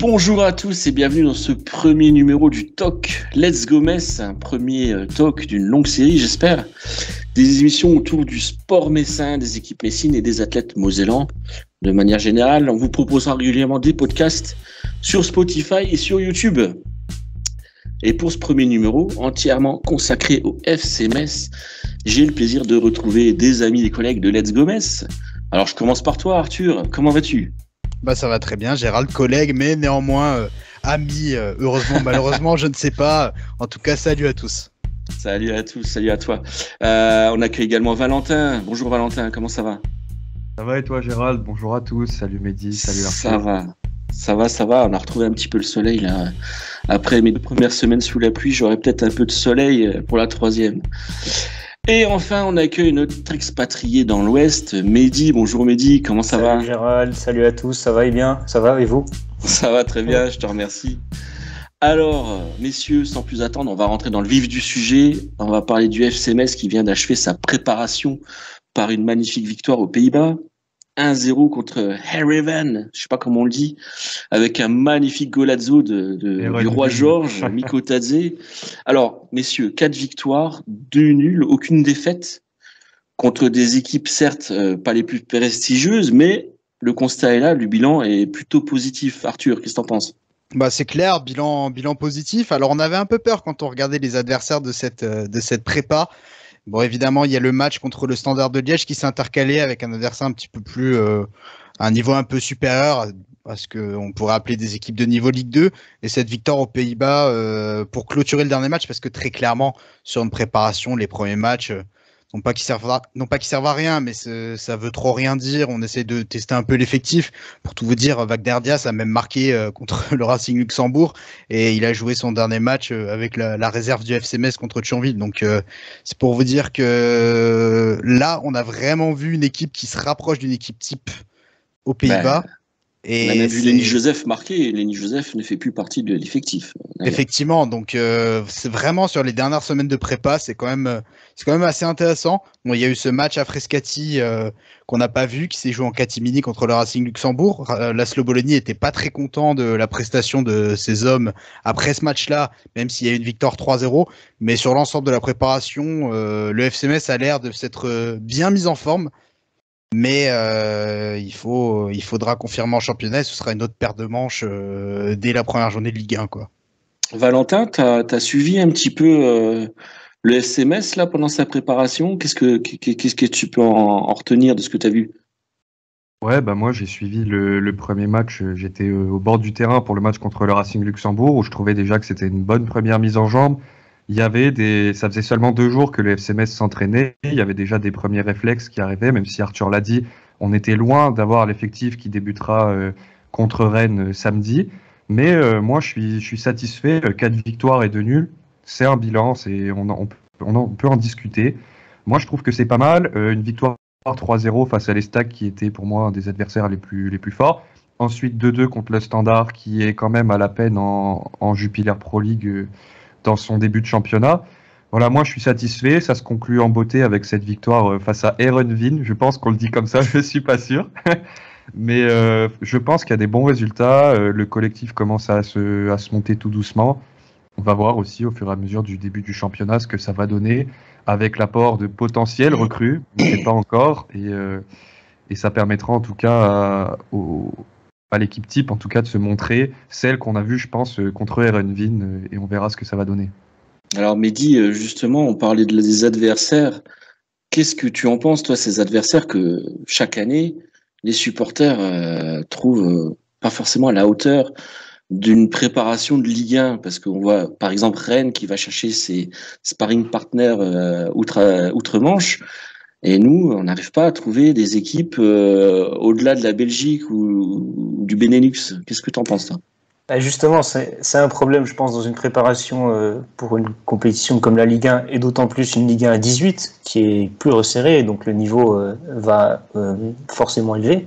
Bonjour à tous et bienvenue dans ce premier numéro du Talk Let's Go Metz, un premier talk d'une longue série, j'espère. Des émissions autour du sport messin, des équipes messines et des athlètes mosellans. De manière générale, on vous proposera régulièrement des podcasts sur Spotify et sur YouTube. Et pour ce premier numéro, entièrement consacré au FC Metz, j'ai le plaisir de retrouver des amis et collègues de Let's Go Metz. Alors je commence par toi Arthur, comment vas-tu ? Ça va très bien, Gérald, collègue, mais néanmoins ami, heureusement, malheureusement, je ne sais pas. En tout cas, salut à tous. Salut à tous, salut à toi. On accueille également Valentin. Bonjour Valentin, comment ça va ? Ça va et toi Gérald ? Bonjour à tous, salut Mehdi, salut Arthur. Ça va, on a retrouvé un petit peu le soleil là. Après mes 2 premières semaines sous la pluie, j'aurai peut-être un peu de soleil pour la 3e. Et enfin, on accueille notre expatrié dans l'Ouest, Mehdi. Bonjour Mehdi, comment ça va ? Salut Gérald, salut à tous, ça va et bien ? Ça va et vous ? Ça va très bien, je te remercie. Alors, messieurs, sans plus attendre, on va rentrer dans le vif du sujet. On va parler du FC Metz qui vient d'achever sa préparation par une magnifique victoire aux Pays-Bas. 1-0 contre Heerenveen, je sais pas comment on le dit, avec un magnifique golazo du roi Georges, Mikotadze. Alors, messieurs, 4 victoires, 2 nuls, aucune défaite contre des équipes, certes, pas les plus prestigieuses, mais le constat est là, le bilan est plutôt positif. Arthur, qu'est-ce que t'en penses ? C'est clair, bilan positif. Alors, on avait un peu peur quand on regardait les adversaires de cette prépa. Bon, évidemment, il y a le match contre le Standard de Liège qui s'est intercalé avec un adversaire un petit peu plus, un niveau un peu supérieur à ce qu'on pourrait appeler des équipes de niveau Ligue 2. Et cette victoire aux Pays-Bas pour clôturer le dernier match, parce que très clairement, sur une préparation, les premiers matchs, non pas qu'ils servent à rien, mais ça veut trop rien dire. On essaie de tester un peu l'effectif. Pour tout vous dire, Wagner Diaz a même marqué contre le Racing Luxembourg et il a joué son dernier match avec la réserve du FC Metz contre Thionville. Donc c'est pour vous dire que là, on a vraiment vu une équipe qui se rapproche d'une équipe type aux Pays-Bas. On a même vu Lenny Joseph marquer, et Lenny Joseph ne fait plus partie de l'effectif. D'ailleurs. Effectivement, donc c'est vraiment sur les dernières semaines de prépa, c'est quand même assez intéressant. Bon, il y a eu ce match à Frascati qu'on n'a pas vu, qui s'est joué en catimini contre le Racing Luxembourg. Laszlo Bologna n'était pas très content de la prestation de ses hommes après ce match-là, même s'il y a eu une victoire 3-0. Mais sur l'ensemble de la préparation, le FC Metz a l'air de s'être bien mis en forme. Mais il faudra confirmer en championnat et ce sera une autre paire de manches dès la première journée de Ligue 1, quoi. Valentin, t'as suivi un petit peu le FC Metz là pendant sa préparation. Qu'est-ce que tu peux en retenir de ce que tu as vu ? Ouais, moi j'ai suivi le premier match, j'étais au bord du terrain pour le match contre le Racing Luxembourg où je trouvais déjà que c'était une bonne première mise en jambe. Ça faisait seulement 2 jours que le FC Metz s'entraînait, il y avait déjà des premiers réflexes qui arrivaient, même si Arthur l'a dit, on était loin d'avoir l'effectif qui débutera contre Rennes samedi. Mais moi je suis satisfait, 4 victoires et 2 nuls, c'est un bilan, on peut en discuter. Moi je trouve que c'est pas mal, une victoire 3-0 face à l'Estac qui était pour moi un des adversaires les plus forts. Ensuite 2-2 contre le Standard qui est quand même à la peine en Jupiler Pro League dans son début de championnat. Voilà, moi je suis satisfait, ça se conclut en beauté avec cette victoire face à Heerenveen. Je pense qu'on le dit comme ça, je suis pas sûr. Mais je pense qu'il y a des bons résultats, le collectif commence à se monter tout doucement. On va voir aussi au fur et à mesure du début du championnat ce que ça va donner avec l'apport de potentiels recrues, on ne sait pas encore, et ça permettra en tout cas à l'équipe type en tout cas de se montrer, celle qu'on a vue je pense contre Heerenveen, et on verra ce que ça va donner. Alors Mehdi, justement, on parlait des adversaires. Qu'est-ce que tu en penses, toi, ces adversaires que chaque année, les supporters trouvent pas forcément à la hauteur d'une préparation de Ligue 1, parce qu'on voit par exemple Rennes qui va chercher ses sparring partners outre-Manche, et nous, on n'arrive pas à trouver des équipes au-delà de la Belgique ou du Benelux. Qu'est-ce que tu en penses, toi ? Justement, c'est un problème, je pense, dans une préparation pour une compétition comme la Ligue 1, et d'autant plus une Ligue 1 à 18, qui est plus resserrée, donc le niveau va forcément élever.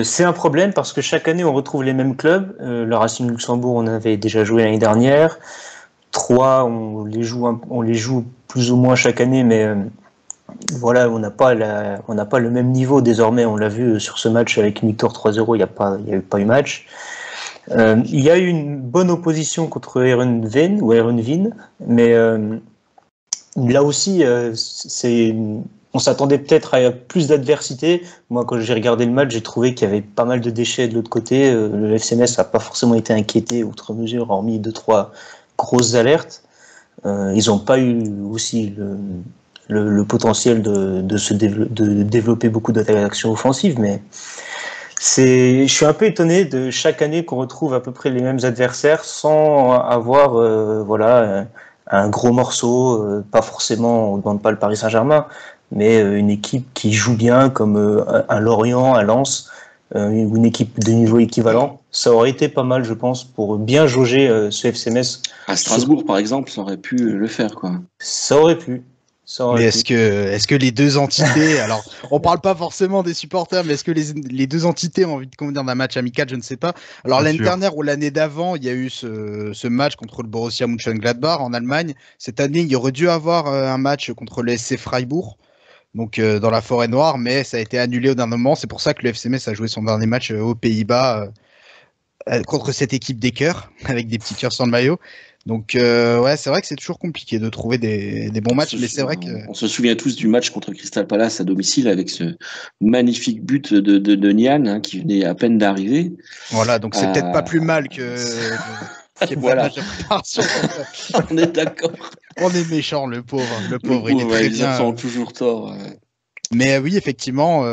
C'est un problème parce que chaque année, on retrouve les mêmes clubs. Le Racing Luxembourg, on avait déjà joué l'année dernière. Troyes, on les joue plus ou moins chaque année, mais voilà, on n'a pas le même niveau désormais. On l'a vu sur ce match avec une victoire 3-0, il n'y a pas eu match. Il y a eu une bonne opposition contre Heerenveen, mais là aussi, on s'attendait peut-être à plus d'adversité. Moi, quand j'ai regardé le match, j'ai trouvé qu'il y avait pas mal de déchets de l'autre côté. Le FC Metz n'a pas forcément été inquiété outre mesure, hormis 2-3 grosses alertes. Ils n'ont pas eu aussi le potentiel de développer beaucoup d'actions offensives, mais je suis un peu étonné de chaque année qu'on retrouve à peu près les mêmes adversaires sans avoir un gros morceau, pas forcément, on ne demande pas le Paris Saint-Germain, mais une équipe qui joue bien comme un Lorient, un Lens, ou une équipe de niveau équivalent. Ça aurait été pas mal, je pense, pour bien jauger ce FC Metz. À Strasbourg, par exemple, ça aurait pu le faire, quoi. Ça aurait pu. Mais est-ce que les deux entités, alors on parle pas forcément des supporters, mais est-ce que les deux entités ont envie de convenir d'un match amical? Je ne sais pas. Alors l'année dernière ou l'année d'avant, il y a eu ce match contre le Borussia Mönchengladbach en Allemagne. Cette année, il y aurait dû avoir un match contre le SC Freiburg, donc dans la forêt noire, mais ça a été annulé au dernier moment. C'est pour ça que le FC Metz a joué son dernier match aux Pays-Bas contre cette équipe des cœurs, avec des petits cœurs sur le maillot. Donc ouais, c'est vrai que c'est toujours compliqué de trouver des bons matchs, mais c'est vrai que... On se souvient tous du match contre Crystal Palace à domicile avec ce magnifique but de Nian, hein, qui venait à peine d'arriver. Voilà, donc c'est peut-être pas plus mal que... Voilà. On est d'accord. On est méchant, le pauvre, il est très bien. Ils ont toujours tort. Mais oui, effectivement,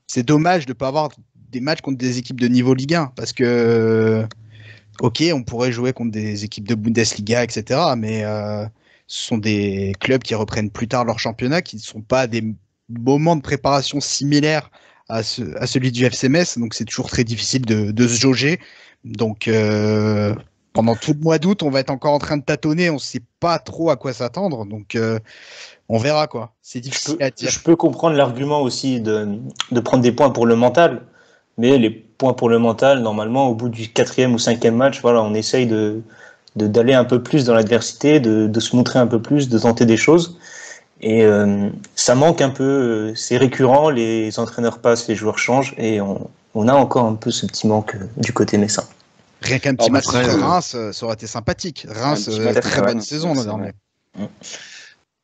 c'est dommage de ne pas avoir des matchs contre des équipes de niveau Ligue 1, parce que... Ok, on pourrait jouer contre des équipes de Bundesliga, etc. Mais ce sont des clubs qui reprennent plus tard leur championnat, qui ne sont pas des moments de préparation similaires à celui du FC Metz. Donc c'est toujours très difficile de se jauger. Donc pendant tout le mois d'août, on va être encore en train de tâtonner. On ne sait pas trop à quoi s'attendre. Donc on verra, quoi. C'est difficile à dire. Je peux comprendre l'argument aussi de prendre des points pour le mental. Mais les points pour le mental, normalement, au bout du 4e ou 5e match, voilà, on essaye d'aller un peu plus dans l'adversité, de se montrer un peu plus, de tenter des choses. Et ça manque un peu, c'est récurrent, les entraîneurs passent, les joueurs changent, et on a encore un peu ce petit manque du côté messin. Rien qu'un petit match contre Reims, ça aurait été sympathique. Reims, très bonne saison désormais.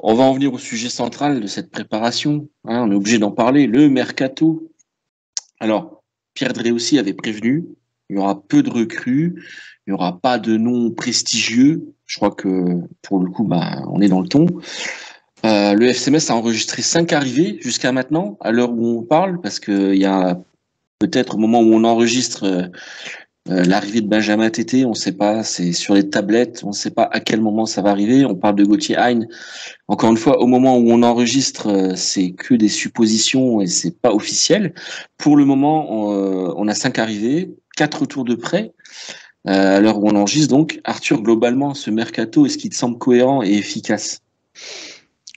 On va en venir au sujet central de cette préparation. Hein, on est obligé d'en parler, le mercato. Alors, Pierre Dréossi avait prévenu, il y aura peu de recrues, il n'y aura pas de noms prestigieux. Je crois que pour le coup, on est dans le ton. Le FC Metz a enregistré 5 arrivées jusqu'à maintenant, à l'heure où on parle, parce qu'il y a peut-être au moment où on enregistre l'arrivée de Benjamin Tété, on ne sait pas, c'est sur les tablettes, on ne sait pas à quel moment ça va arriver. On parle de Gauthier Hein. Encore une fois, au moment où on enregistre, c'est que des suppositions et c'est pas officiel. Pour le moment, on a 5 arrivées, 4 retours de prêt. À l'heure où on enregistre, donc, Arthur, globalement, ce mercato, est-ce qu'il te semble cohérent et efficace?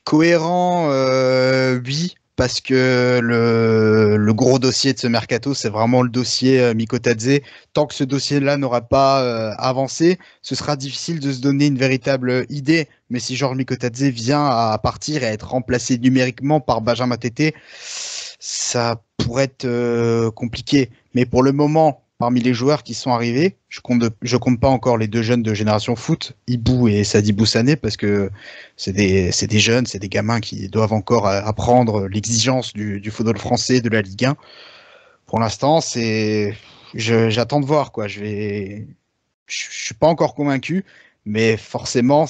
Cohérent, oui. Parce que le gros dossier de ce mercato, c'est vraiment le dossier Mikotadze. Tant que ce dossier-là n'aura pas avancé, ce sera difficile de se donner une véritable idée. Mais si Georges Mikotadze vient à partir et à être remplacé numériquement par Benjamin Tété, ça pourrait être compliqué. Mais pour le moment, parmi les joueurs qui sont arrivés, je compte pas encore les deux jeunes de Génération Foot, Ibou et Sadibou Sané, parce que c'est des jeunes, c'est des gamins qui doivent encore apprendre l'exigence du football français, de la Ligue 1. Pour l'instant, j'attends de voir, quoi. Je suis pas encore convaincu, mais forcément,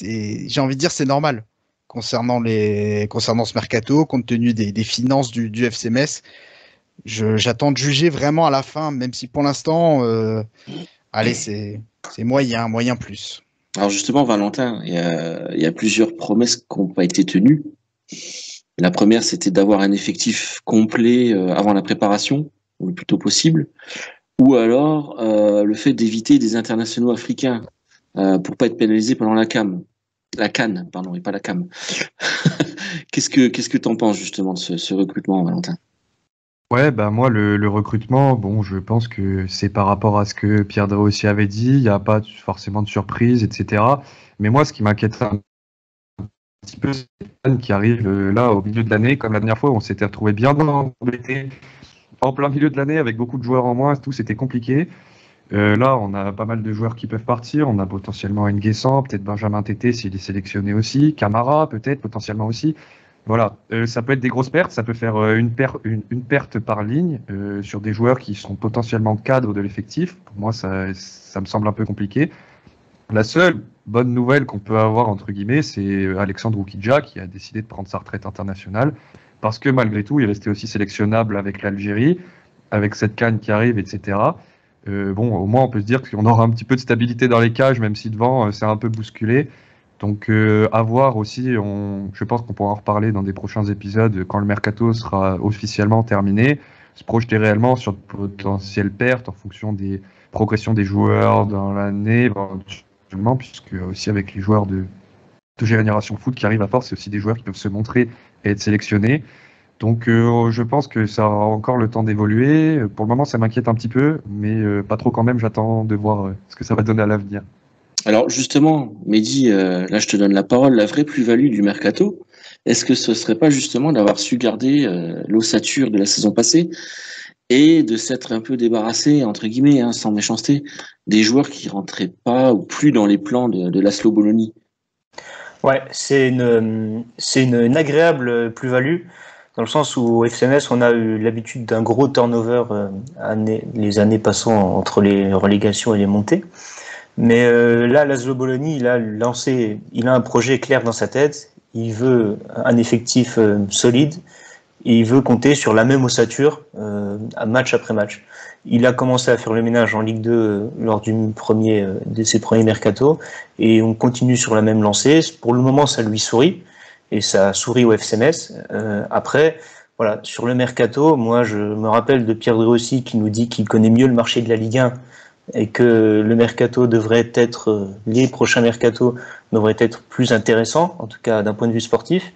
j'ai envie de dire, c'est normal concernant ce mercato, compte tenu des finances du FC Metz. J'attends de juger vraiment à la fin, même si pour l'instant, allez, c'est moyen plus. Alors justement, Valentin, il y a plusieurs promesses qui n'ont pas été tenues. La première, c'était d'avoir un effectif complet avant la préparation, le plus tôt possible, ou alors le fait d'éviter des internationaux africains pour pas être pénalisé pendant la CAN, pardon, et pas la CAM. Qu'est-ce que t'en penses justement de ce recrutement, Valentin? Ouais, moi, le recrutement, bon, je pense que c'est par rapport à ce que Pierre Dréossi avait dit, il n'y a pas forcément de surprise, etc. Mais moi, ce qui m'inquiète un petit peu, c'est les qui arrivent là au milieu de l'année, comme la dernière fois, on s'était retrouvé bien embêté en plein milieu de l'année avec beaucoup de joueurs en moins, tout, c'était compliqué. Là, on a pas mal de joueurs qui peuvent partir. On a potentiellement Nguessan, peut-être Benjamin Tété s'il est sélectionné aussi, Camara peut-être potentiellement aussi. Voilà, ça peut être des grosses pertes, ça peut faire une perte par ligne sur des joueurs qui sont potentiellement cadres de l'effectif. Pour moi, ça me semble un peu compliqué. La seule bonne nouvelle qu'on peut avoir, entre guillemets, c'est Alexandre Oukidja qui a décidé de prendre sa retraite internationale parce que malgré tout, il est resté aussi sélectionnable avec l'Algérie, avec cette CAN qui arrive, etc. Bon, au moins, on peut se dire qu'on aura un petit peu de stabilité dans les cages, même si devant, c'est un peu bousculé. Donc, à voir aussi, je pense qu'on pourra en reparler dans des prochains épisodes quand le mercato sera officiellement terminé, se projeter réellement sur de potentielles pertes en fonction des progressions des joueurs dans l'année, éventuellement, puisque aussi avec les joueurs de Génération Foot qui arrivent à force, c'est aussi des joueurs qui peuvent se montrer et être sélectionnés. Donc, je pense que ça aura encore le temps d'évoluer. Pour le moment, ça m'inquiète un petit peu, mais pas trop quand même. J'attends de voir ce que ça va donner à l'avenir. Alors justement, Mehdi, là je te donne la parole, la vraie plus-value du mercato, est-ce que ce serait pas justement d'avoir su garder l'ossature de la saison passée et de s'être un peu débarrassé, entre guillemets, hein, sans méchanceté, des joueurs qui rentraient pas ou plus dans les plans de Laszlo Bologna? Ouais, c'est une agréable plus-value, dans le sens où au FCMS, on a eu l'habitude d'un gros turnover les années passant entre les relégations et les montées. Mais là, Laszlo Bologna, il a un projet clair dans sa tête. Il veut un effectif solide et il veut compter sur la même ossature match après match. Il a commencé à faire le ménage en Ligue 2 lors de ses premiers mercatos et on continue sur la même lancée. Pour le moment, ça lui sourit et ça sourit au FCMS. Après, voilà, sur le mercato, moi, je me rappelle de Pierre Drossi qui nous dit qu'il connaît mieux le marché de la Ligue 1 et que le mercato les prochains mercatos devraient être plus intéressants, en tout cas d'un point de vue sportif.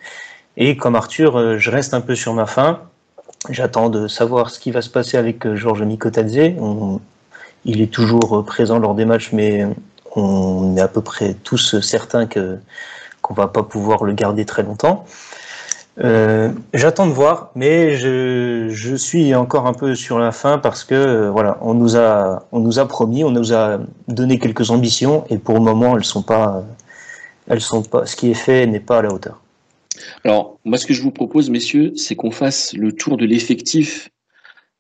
Et comme Arthur, je reste un peu sur ma faim. J'attends de savoir ce qui va se passer avec Georges Mikotadze. Il est toujours présent lors des matchs, mais on est à peu près tous certains qu'on va pas pouvoir le garder très longtemps. J'attends de voir, mais je suis encore un peu sur la fin parce que voilà, on nous a promis, on nous a donné quelques ambitions et pour le moment elles sont pas, ce qui est fait n'est pas à la hauteur. Alors, moi, ce que je vous propose, messieurs, c'est qu'on fasse le tour de l'effectif,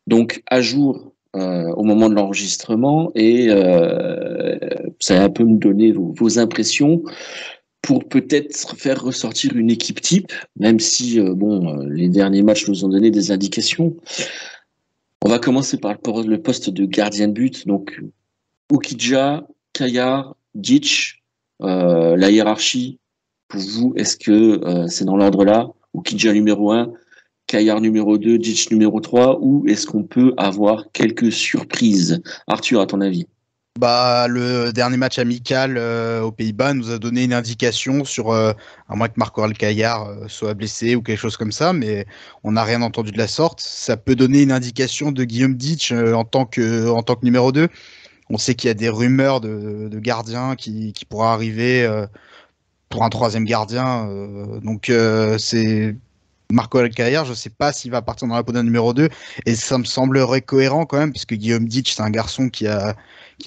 donc à jour au moment de l'enregistrement, et ça va un peu me donner vos impressions pour peut-être faire ressortir une équipe type, même si les derniers matchs nous ont donné des indications. On va commencer par le poste de gardien de but, donc Oukidja, Kayar, Ditch, la hiérarchie. Pour vous, est-ce que c'est dans l'ordre là? Oukidja numéro 1, Kayar numéro 2, Ditch numéro 3, ou est-ce qu'on peut avoir quelques surprises? Arthur, à ton avis? Le dernier match amical aux Pays-Bas nous a donné une indication sur, à moins que Marco Alcaïar soit blessé ou quelque chose comme ça, mais on n'a rien entendu de la sorte. Ça peut donner une indication de Guillaume Ditch en tant que numéro 2. On sait qu'il y a des rumeurs de gardiens qui pourraient arriver pour un troisième gardien. C'est Marco Alcaïar, je ne sais pas s'il va partir dans la peau d'un numéro 2, et ça me semblerait cohérent quand même, puisque Guillaume Ditch, c'est un garçon qui a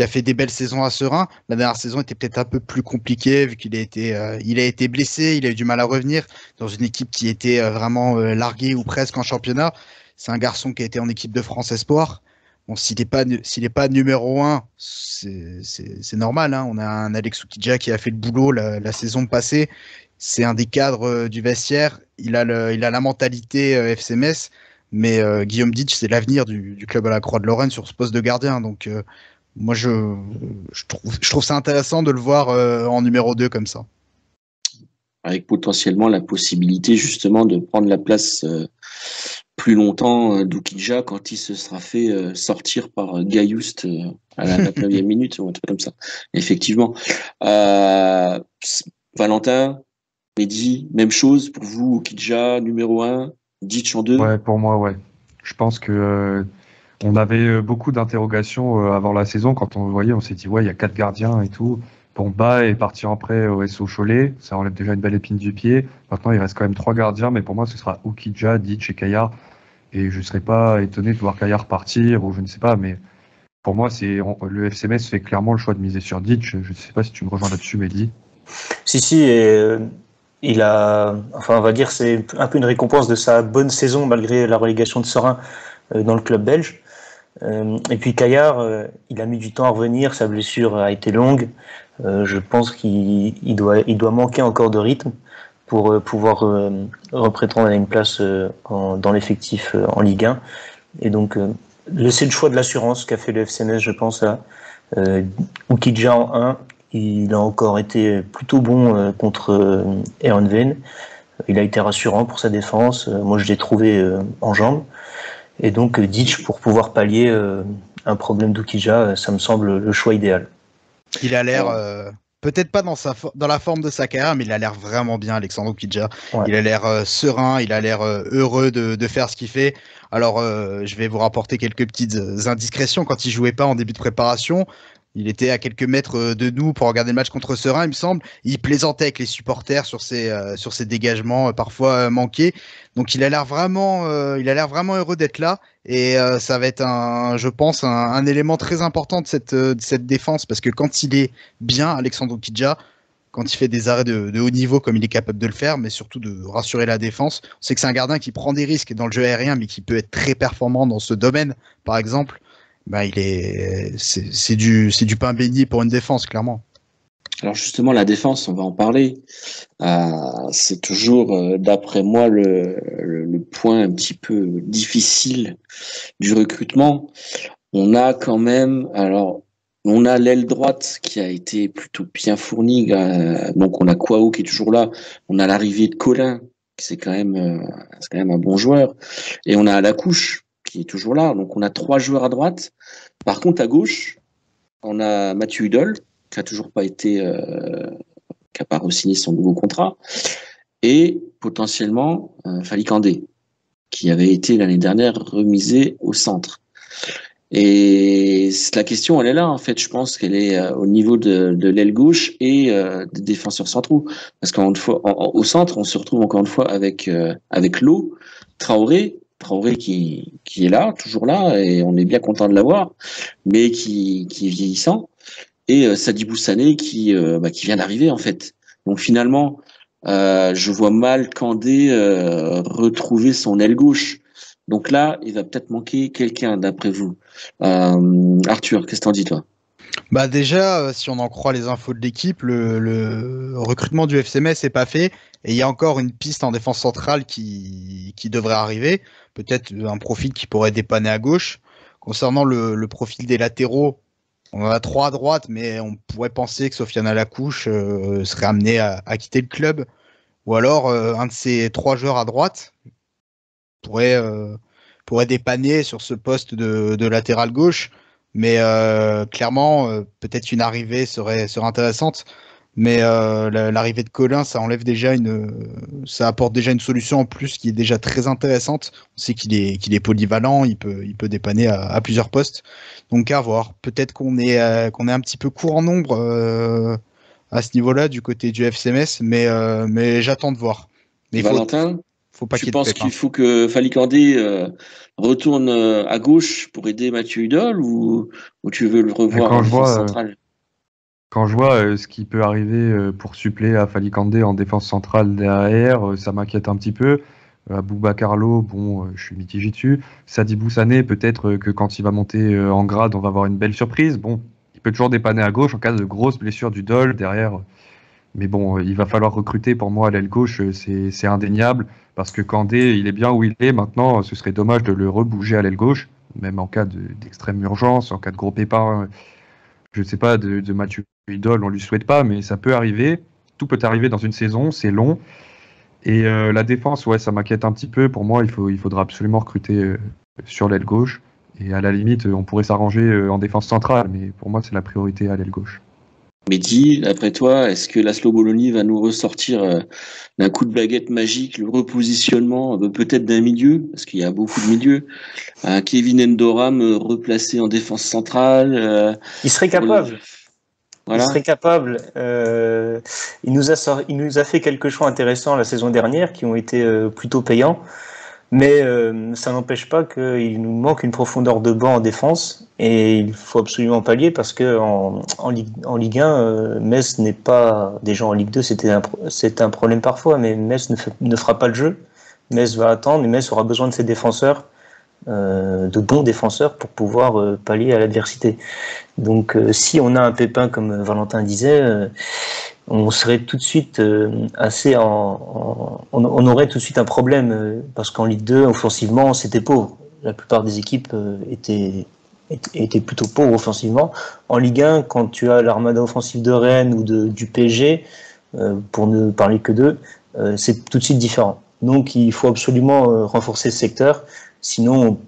fait des belles saisons à Serein. La dernière saison était peut-être un peu plus compliquée, vu qu'il a été blessé, il a eu du mal à revenir dans une équipe qui était vraiment larguée ou presque en championnat. C'est un garçon qui a été en équipe de France Espoir. Bon, s'il est pas numéro 1, c'est normal, hein. On a un Alex Oukidja qui a fait le boulot la saison passée. C'est un des cadres du vestiaire. Il a la mentalité FCMS, mais Guillaume Ditch, c'est l'avenir du club à la Croix de Lorraine sur ce poste de gardien. Donc, moi, je trouve ça intéressant de le voir en numéro 2 comme ça. Avec potentiellement la possibilité justement de prendre la place plus longtemps d'Oukidja quand il se sera fait sortir par Gayoust à la 29e minute ou un truc comme ça. Effectivement. Valentin, Mehdi, même chose pour vous, Oukidja numéro 1, Ditch en 2. Ouais, pour moi, ouais. Je pense que on avait beaucoup d'interrogations avant la saison. Quand on le voyait, on s'est dit, ouais, il y a 4 gardiens et tout. Bas est parti en prêt au SO Cholet. Ça enlève déjà une belle épine du pied. Maintenant, il reste quand même 3 gardiens, mais pour moi, ce sera Oukidja, Ditch et Kayar. Et je ne serais pas étonné de voir Kayar partir, ou je ne sais pas, mais Pour moi, le FC Metz fait clairement le choix de miser sur Ditch. Je ne sais pas si tu me rejoins là-dessus, Mehdi. Si, et, il a, enfin, on va dire, c'est un peu une récompense de sa bonne saison malgré la relégation de Serein dans le club belge. Et puis Caillard, il a mis du temps à revenir, sa blessure a été longue. Je pense qu'il doit manquer encore de rythme pour pouvoir reprétendre à une place dans l'effectif en Ligue 1. Et donc, c'est le choix de l'assurance qu'a fait le FC Metz, je pense, à Oukidja en 1. Il a encore été plutôt bon contre Heerenveen. Il a été rassurant pour sa défense. Moi, je l'ai trouvé en jambes. Et donc, Ditch, pour pouvoir pallier un problème d'Oukidja, ça me semble le choix idéal. Il a l'air, peut-être pas dans la forme de sa carrière, mais il a l'air vraiment bien, Alexandre Oukidja. Ouais. Il a l'air serein, il a l'air heureux de faire ce qu'il fait. Alors, je vais vous rapporter quelques petites indiscrétions. Quand il jouait pas en début de préparation, il était à quelques mètres de nous pour regarder le match contre Serein, il me semble. Il plaisantait avec les supporters sur ses dégagements parfois manqués. Donc il a l'air vraiment heureux d'être là. Et ça va être je pense, un élément très important de cette défense, parce que quand il est bien, Alexandre Oukidja, quand il fait des arrêts de haut niveau comme il est capable de le faire, mais surtout de rassurer la défense, on sait que c'est un gardien qui prend des risques dans le jeu aérien, mais qui peut être très performant dans ce domaine, par exemple. Bah, c'est du pain béni pour une défense, clairement. Alors justement, la défense, on va en parler. C'est toujours, d'après moi, le point un petit peu difficile du recrutement. On a quand même, on a l'aile droite qui a été plutôt bien fournie. Donc on a Kouao qui est toujours là. On a l'arrivée de Colin, c'est quand même un bon joueur. Et on a Lacouche qui est toujours là. Donc on a 3 joueurs à droite. Par contre, à gauche, on a Mathieu Hudol, qui a toujours pas été, qui n'a pas re-signé son nouveau contrat, et potentiellement Fally Kandé, qui avait été l'année dernière remisé au centre. Et la question, elle est là, en fait. Je pense qu'elle est au niveau de l'aile gauche et des défenseurs centraux. Parce qu'au centre, on se retrouve encore une fois avec Lo, Traoré qui est là, toujours là, et on est bien content de l'avoir, mais qui est vieillissant, et Sadibou Sané qui vient d'arriver, en fait. Donc finalement, je vois mal Kandé retrouver son aile gauche. Donc là, il va peut-être manquer quelqu'un, d'après vous. Arthur, qu'est-ce que t'en dis, toi? Bah déjà, si on en croit les infos de l'équipe, le recrutement du FC Metz n'est pas fait, et il y a encore une piste en défense centrale qui devrait arriver, peut-être un profil qui pourrait dépanner à gauche. Concernant le profil des latéraux, on en a 3 à droite, mais on pourrait penser que Sofiane Lacouche serait amené à quitter le club, ou alors un de ces 3 joueurs à droite pourrait dépanner sur ce poste de latéral gauche. Mais clairement, peut-être une arrivée serait intéressante. Mais l'arrivée de Colin, ça apporte déjà une solution en plus qui est déjà très intéressante. On sait qu'il est polyvalent, il peut dépanner à plusieurs postes. Donc à voir. Peut-être qu'on est un petit peu court en nombre à ce niveau-là du côté du FC Metz, mais j'attends de voir. Mais Valentin, faut pas tu penses qu'il faut que Fally Kandé retourne à gauche pour aider Mathieu Hudol, ou tu veux le revoir en défense centrale? Quand je vois ce qui peut arriver pour suppléer à Fally Kandé en défense centrale derrière, ça m'inquiète un petit peu. Boubacar Lo, bon, je suis mitigé dessus. Sadibou Sané, peut-être que quand il va monter en grade, on va avoir une belle surprise. Bon, il peut toujours dépanner à gauche en cas de grosse blessure du Dol derrière. Mais bon, il va falloir recruter pour moi à l'aile gauche, c'est indéniable. Parce que Kandé, il est bien où il est. Maintenant, ce serait dommage de le rebouger à l'aile gauche, même en cas d'extrême urgence, en cas de gros pépin. Je ne sais pas, de Mathieu Hudol, on ne lui souhaite pas, mais ça peut arriver. Tout peut arriver dans une saison, c'est long. Et la défense, ouais, ça m'inquiète un petit peu. Pour moi, il faudra absolument recruter sur l'aile gauche. Et à la limite, on pourrait s'arranger en défense centrale, mais pour moi, c'est la priorité à l'aile gauche. Mehdi, après toi, est-ce que Laszlo Bologna va nous ressortir d'un coup de baguette magique le repositionnement peut-être d'un milieu, parce qu'il y a beaucoup de milieux, Kevin Endoram replacé en défense centrale? Il serait capable. Voilà. Il serait capable. Il nous a fait quelques choix intéressants la saison dernière qui ont été plutôt payants. Mais ça n'empêche pas qu'il nous manque une profondeur de banc en défense et il faut absolument pallier parce que en Ligue 1, Metz n'est pas déjà en Ligue 2, c'était un problème parfois, mais Metz ne fera pas le jeu. Metz va attendre et Metz aura besoin de ses défenseurs, de bons défenseurs pour pouvoir pallier à l'adversité. Donc si on a un pépin comme Valentin disait, on serait tout de suite on aurait tout de suite un problème parce qu'en Ligue 2 offensivement c'était pauvre. La plupart des équipes étaient plutôt pauvres offensivement. En Ligue 1, quand tu as l'armada offensive de Rennes ou du PSG, pour ne parler que d'eux, c'est tout de suite différent. Donc il faut absolument renforcer ce secteur, sinon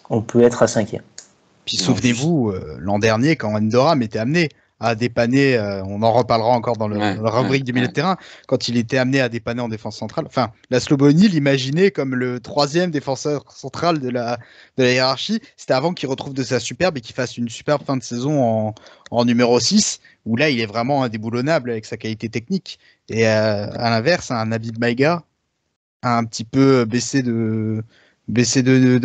on peut être à 5e. Puis souvenez-vous, l'an dernier, quand Endoram était amené à dépanner, on en reparlera encore dans la rubrique du milieu de terrain, quand il était amené à dépanner en défense centrale. Enfin, la Slobonie l'imaginait comme le 3e défenseur central de la hiérarchie. C'était avant qu'il retrouve de sa superbe et qu'il fasse une superbe fin de saison en numéro 6, où là, il est vraiment indéboulonnable avec sa qualité technique. Et à l'inverse, un Habib Maïga a un petit peu baissé de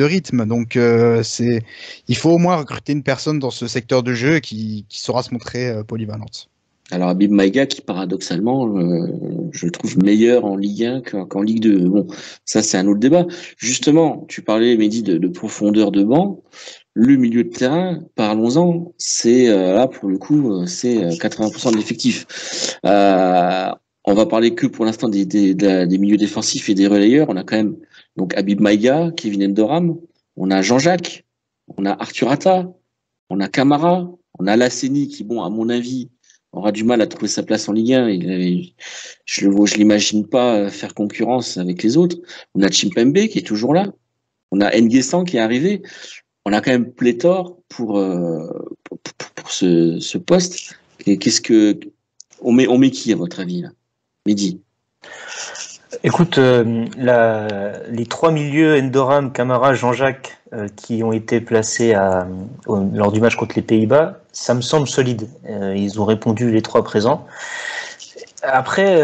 rythme. Donc, il faut au moins recruter une personne dans ce secteur de jeu qui saura se montrer polyvalente. Alors, Habib Maïga, qui paradoxalement, je le trouve meilleur en Ligue 1 qu'en Ligue 2. Bon, ça, c'est un autre débat. Justement, tu parlais, Mehdi, de profondeur de banc. Le milieu de terrain, parlons-en, c'est là, pour le coup, c'est 80% de l'effectif. On va parler que pour l'instant des milieux défensifs et des relayeurs. On a quand même donc Habib Maïga, Kevin Endoram, on a Jean-Jacques, on a Arthur Atta, on a Camara, on a Lasseni qui, bon, à mon avis, aura du mal à trouver sa place en Ligue 1. Je l'imagine pas faire concurrence avec les autres. On a Chimpembe qui est toujours là. On a N'Guessan qui est arrivé. On a quand même pléthore pour ce poste. Et on met qui à votre avis là, Mehdi? Écoute, les 3 milieux, Endoram, Camara, Jean-Jacques, qui ont été placés lors du match contre les Pays-Bas, ça me semble solide. Ils ont répondu les 3 présents. Après,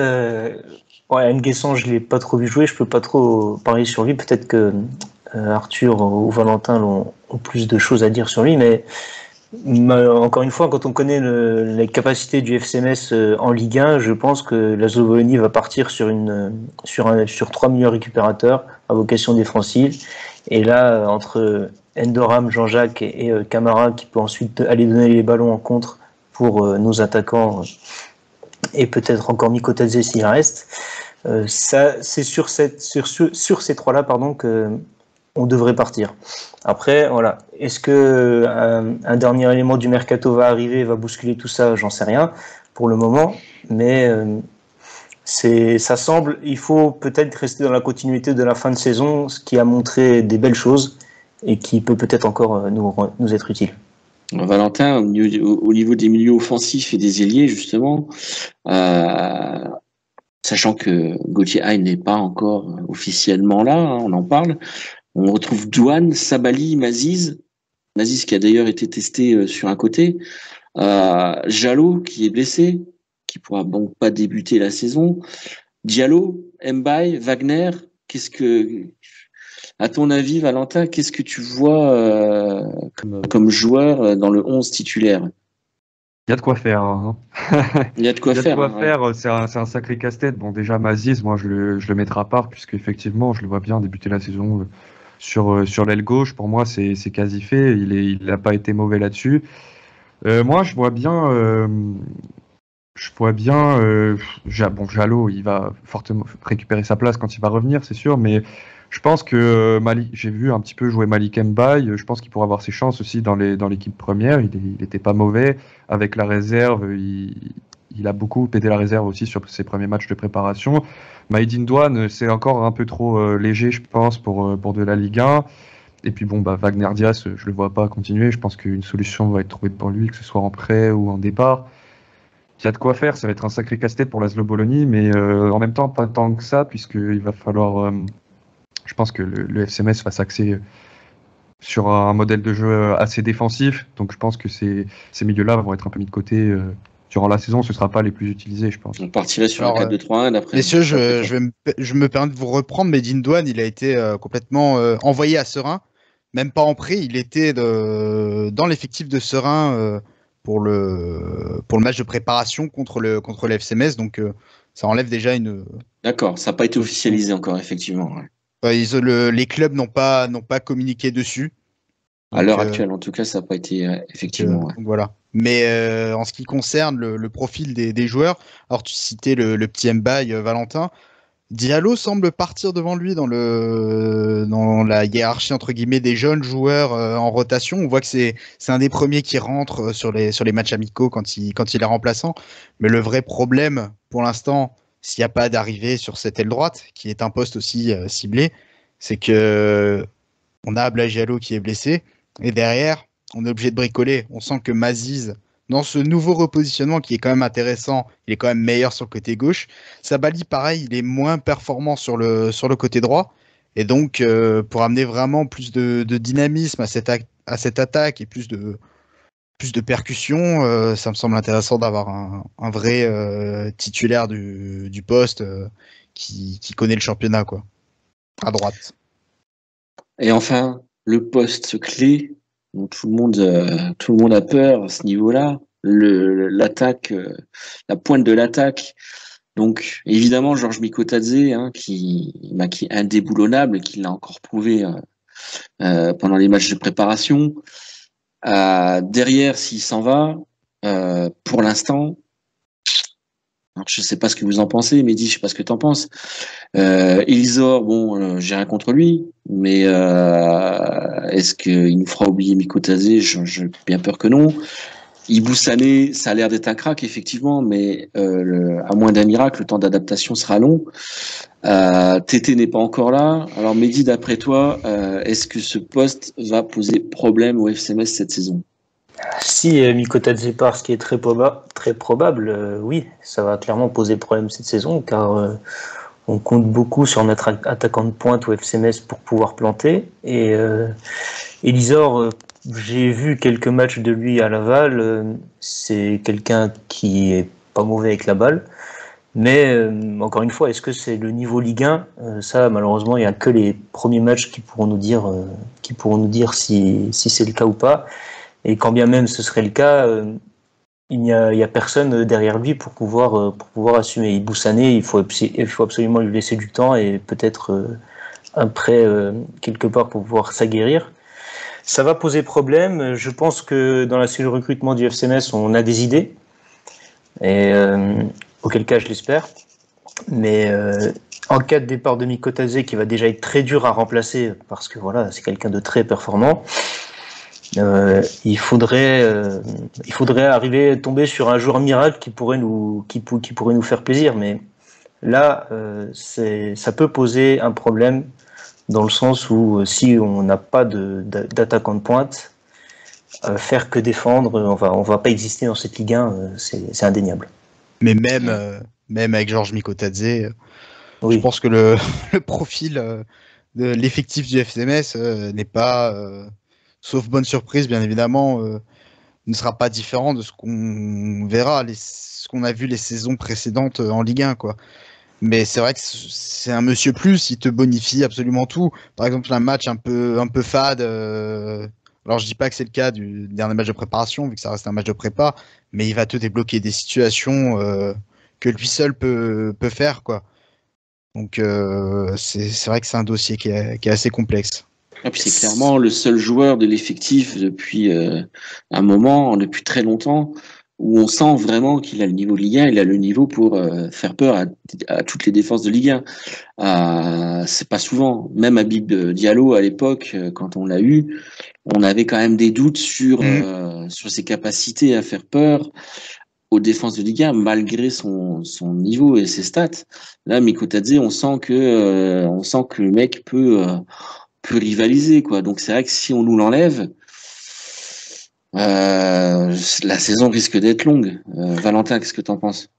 N'Guessan, je ne l'ai pas trop vu jouer, je ne peux pas trop parler sur lui. Peut-être que Arthur ou Valentin ont plus de choses à dire sur lui, mais encore une fois, quand on connaît les capacités du FC Metz en Ligue 1, je pense que la Slovénie va partir sur 3 milieux récupérateurs à vocation défensive. Et là, entre Endoram, Jean-Jacques et Camara, qui peut ensuite aller donner les ballons en contre pour nos attaquants, et peut-être encore Mikotadze s'il reste, c'est sur ces 3-là que on devrait partir. Après, voilà. Est-ce que un dernier élément du mercato va arriver, va bousculer tout ça? J'en sais rien pour le moment, mais ça semble. Il faut peut-être rester dans la continuité de la fin de saison, ce qui a montré des belles choses et qui peut-être encore nous être utile. Valentin, au niveau des milieux offensifs et des ailiers, justement, sachant que Gauthier Hain n'est pas encore officiellement là, hein, on en parle. On retrouve Douane, Sabali, Maziz qui a d'ailleurs été testé sur un côté. Jallo qui est blessé, qui pourra donc pas débuter la saison. Diallo, Mbaye, Wagner. À ton avis, Valentin, qu'est-ce que tu vois comme joueur dans le 11 titulaire? Il y a de quoi faire. Hein. Il y a de quoi faire. Ouais. C'est un sacré casse-tête. Bon, déjà, Maziz, moi, je le mettrai à part, puisque effectivement, je le vois bien débuter la saison sur l'aile gauche. Pour moi, c'est quasi fait. Il n'a pas été mauvais là-dessus. Moi, je vois bien. Jallo, il va fortement récupérer sa place quand il va revenir, c'est sûr. Mais je pense que j'ai vu un petit peu jouer Malik Mbaye. Je pense qu'il pourra avoir ses chances aussi dans l'équipe première. Il n'était pas mauvais. Avec la réserve, il a beaucoup pété la réserve aussi sur ses premiers matchs de préparation. Maïdine Douane, c'est encore un peu trop léger, je pense, pour de la Ligue 1. Et puis Wagner Diaz, je le vois pas continuer. Je pense qu'une solution va être trouvée pour lui, que ce soit en prêt ou en départ. Il y a de quoi faire. Ça va être un sacré casse-tête pour la Slobonie, mais en même temps, pas tant que ça, puisqu'il va falloir... je pense que le FC Metz va s'axer sur un modèle de jeu assez défensif. Donc je pense que ces milieux-là vont être un peu mis de côté durant la saison, ce ne sera pas les plus utilisés, je pense. On partirait sur un 4-2-3-1 d'après. Messieurs, je me permets de vous reprendre, mais Douane, il a été complètement envoyé à Serein, même pas en prêt, il était dans l'effectif de Serein pour le match de préparation contre le FC Metz, donc ça enlève déjà une... D'accord, ça n'a pas été officialisé encore, effectivement. Ouais. Les clubs n'ont pas communiqué dessus. À l'heure actuelle, en tout cas, ça n'a pas été effectivement. Donc voilà. Mais en ce qui concerne le profil des joueurs, alors tu citais le petit Mbaye, Valentin. Diallo semble partir devant lui dans la hiérarchie entre guillemets des jeunes joueurs en rotation. On voit que c'est un des premiers qui rentre sur les matchs amicaux quand il est remplaçant. Mais le vrai problème pour l'instant, s'il n'y a pas d'arrivée sur cette aile droite, qui est un poste aussi ciblé, c'est que on a Ablaye Diallo qui est blessé et derrière on est obligé de bricoler. On sent que Maziz, dans ce nouveau repositionnement qui est quand même intéressant, il est quand même meilleur sur le côté gauche. Sabali, pareil, il est moins performant sur le côté droit. Et donc, pour amener vraiment plus de dynamisme à cette attaque et plus de percussion, ça me semble intéressant d'avoir un vrai titulaire du poste qui connaît le championnat, quoi, à droite. Et enfin, le poste clé, dont tout le monde a peur à ce niveau-là, l'attaque, la pointe de l'attaque. Donc évidemment Georges Mikotadze, qui est indéboulonnable et qui l'a encore prouvé pendant les matchs de préparation. Derrière, s'il s'en va, pour l'instant, alors, je sais pas ce que vous en pensez, Mehdi, je sais pas ce que tu en penses. Elisor, bon, j'ai rien contre lui, mais est-ce qu'il nous fera oublier Mikotadze? J'ai bien peur que non. Ibou Sané, ça a l'air d'être un crack, effectivement, mais à moins d'un miracle, le temps d'adaptation sera long. Tété n'est pas encore là. Alors, Mehdi, d'après toi, est-ce que ce poste va poser problème au FC Metz cette saison? Si Mikotadze part, ce qui est très probable, oui, ça va clairement poser problème cette saison, car on compte beaucoup sur notre attaquant de pointe au FC Metz pour pouvoir planter. Et Elisor, j'ai vu quelques matchs de lui à Laval, c'est quelqu'un qui est pas mauvais avec la balle. Mais encore une fois, est-ce que c'est le niveau Ligue 1 ? Ça, malheureusement, il n'y a que les premiers matchs qui pourront nous dire si c'est le cas ou pas. Et quand bien même ce serait le cas, il n'y a personne derrière lui pour pouvoir assumer. Ibou Sané, il faut absolument lui laisser du temps et peut-être un prêt quelque part pour pouvoir s'aguerrir. Ça va poser problème. Je pense que dans la cellule recrutement du FC Metz, on a des idées. Et auquel cas, je l'espère. Mais en cas de départ de Mikotadze, qui va déjà être très dur à remplacer, parce que voilà, c'est quelqu'un de très performant, il faudrait arriver à tomber sur un joueur miracle qui pourrait nous faire plaisir. Mais là, ça peut poser un problème dans le sens où si on n'a pas d'attaquant de pointe, faire que défendre, on va pas exister dans cette Ligue 1, c'est indéniable. Mais même avec Georges Mikotadze, oui. Je pense que le profil de l'effectif du FC Metz n'est pas, sauf bonne surprise bien évidemment, ne sera pas différent de ce qu'on verra, ce qu'on a vu les saisons précédentes en Ligue 1, quoi. Mais c'est vrai que c'est un monsieur plus, il te bonifie absolument tout. Par exemple, un match un peu fade. Alors, je dis pas que c'est le cas du dernier match de préparation, vu que ça reste un match de prépa, mais il va te débloquer des situations que lui seul peut faire, quoi. Donc, c'est vrai que c'est un dossier qui est assez complexe. Et puis c'est clairement le seul joueur de l'effectif depuis un moment, depuis très longtemps, où on sent vraiment qu'il a le niveau Ligue 1, il a le niveau pour faire peur à toutes les défenses de Ligue 1. C'est pas souvent. Même Habib Diallo, à l'époque, quand on l'a eu, on avait quand même des doutes sur ses capacités à faire peur aux défenses de Ligue 1, malgré son niveau et ses stats. Là, Mikotadze, on sent que le mec peut rivaliser, quoi. Donc c'est vrai que si on nous l'enlève, la saison risque d'être longue. Valentin, qu'est-ce que tu en penses?